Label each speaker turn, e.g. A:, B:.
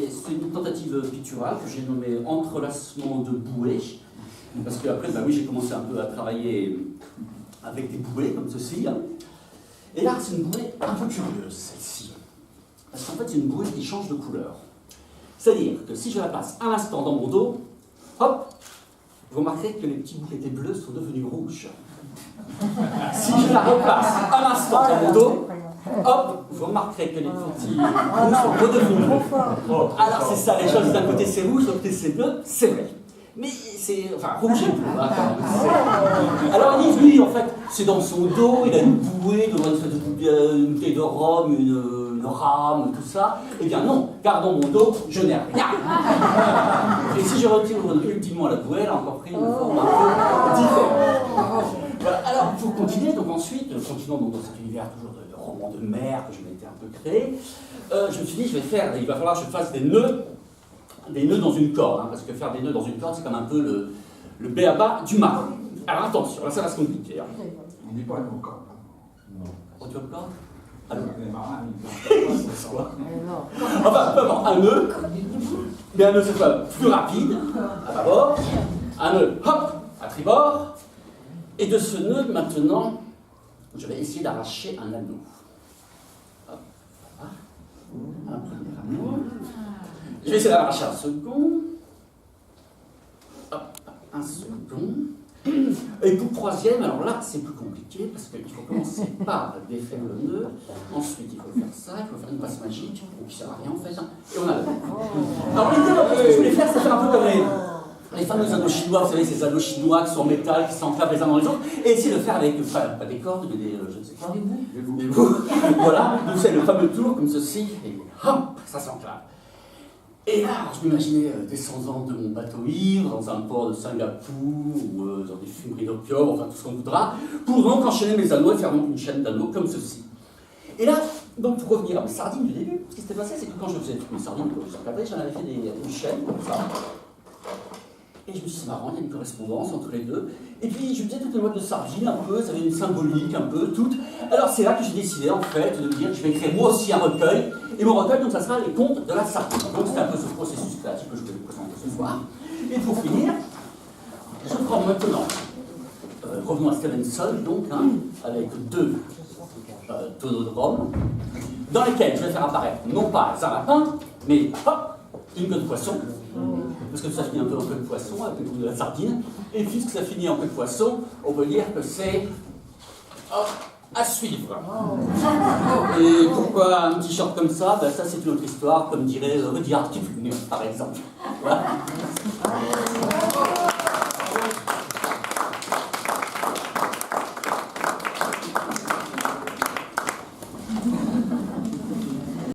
A: c'est une tentative picturale que j'ai nommée Entrelacement de bouées, parce qu'après, bah oui, j'ai commencé un peu à travailler avec des bouées comme ceci. Hein. Et là, c'est une bouée un peu curieuse, celle-ci. Parce qu'en fait, c'est une bouée qui change de couleur. C'est-à-dire que si je la place un instant dans mon dos, hop, vous remarquerez que les petits bouts qui étaient bleus sont devenus rouges. Si je la replace un instant dans mon dos, hop, vous remarquerez que les petits rouges sont redevenus bleus. Alors c'est ça, les choses d'un côté c'est rouge, de l'autre côté c'est bleu, c'est vrai. Mais c'est, enfin, rouge et bleu, hein, quand même. Alors lui, en fait, c'est dans son dos, il a une bouée, une bouteille de rhum, une rame, tout ça. Eh bien non, car dans mon dos, je n'ai rien. Et si je retire ultimement la bouée, elle a encore pris une forme un peu différente. Voilà. Alors, pour continuer, donc ensuite, continuons donc dans cet univers toujours de romans de mer que je m'étais un peu créé, je me suis dit, il va falloir que je fasse des nœuds dans une corde, hein, parce que faire des nœuds dans une corde, c'est comme un peu le b.a.-ba du marin. Alors attention, là ça va se compliquer. Hein.
B: On n'est pas à nos cordes.
A: Non. Oh, tu as le corde? Alors,
B: les marins,
A: enfin, peu importe, un nœud, mais un nœud c'est quoi? Plus rapide, à bâbord, un nœud, hop, à tribord, et de ce nœud, maintenant, je vais essayer d'arracher un anneau. Hop, voilà. Un premier anneau. Je vais essayer d'arracher un second. Hop, un second. Et pour le troisième, alors là, c'est plus compliqué parce qu'il faut commencer par défaire le nœud. Ensuite, il faut faire ça, il faut faire une passe magique, qui ne sert à rien en fait. Et on a le. Alors l'idée, en fait, ce que je voulais faire, c'est faire un peu comme les fameux anneaux chinois, vous savez, ces anneaux chinois qui sont en métal, qui s'enclavent les uns dans les autres, et essayer de faire avec, enfin, pas des cordes, mais des, je ne sais pas, des bouts. Voilà, donc c'est le fameux tour comme ceci, et hop, ça s'enclave. Et là, je m'imaginais descendant de mon bateau ivre, dans un port de Singapour, ou dans des fumeries d'opium, enfin tout ce qu'on voudra, pour donc enchaîner mes anneaux et faire donc une chaîne d'anneaux comme ceci. Et là, donc pour revenir à mes sardines du début, ce qui s'était passé, c'est que quand je faisais toutes mes sardines, comme je encadrais, j'en avais fait une chaîne comme ça. Et je me suis dit, c'est marrant, il y a une correspondance entre les deux. Et puis, je me disais, toutes les modes de sardines, un peu, ça avait une symbolique, un peu, toutes. Alors, c'est là que j'ai décidé, en fait, de dire, je vais écrire moi aussi un recueil. Et mon recueil, donc, ça sera les contes de la sardine. Donc, c'est un peu ce processus créatif que je vais vous présenter ce soir. Et pour finir, je prends maintenant, revenons à Stevenson, donc, hein, avec deux tonneaux de rhum, dans lesquels je vais faire apparaître, non pas un lapin, mais, hop, une queue de poisson. Parce que ça finit un peu en queue de poisson, avec le goût de la sardine. Et puisque ça finit en queue de poisson, on peut dire que c'est à suivre. Et pourquoi un petit short comme ça? Ben ça, c'est une autre histoire, comme dirait Rudyard Kipling, par exemple. Voilà.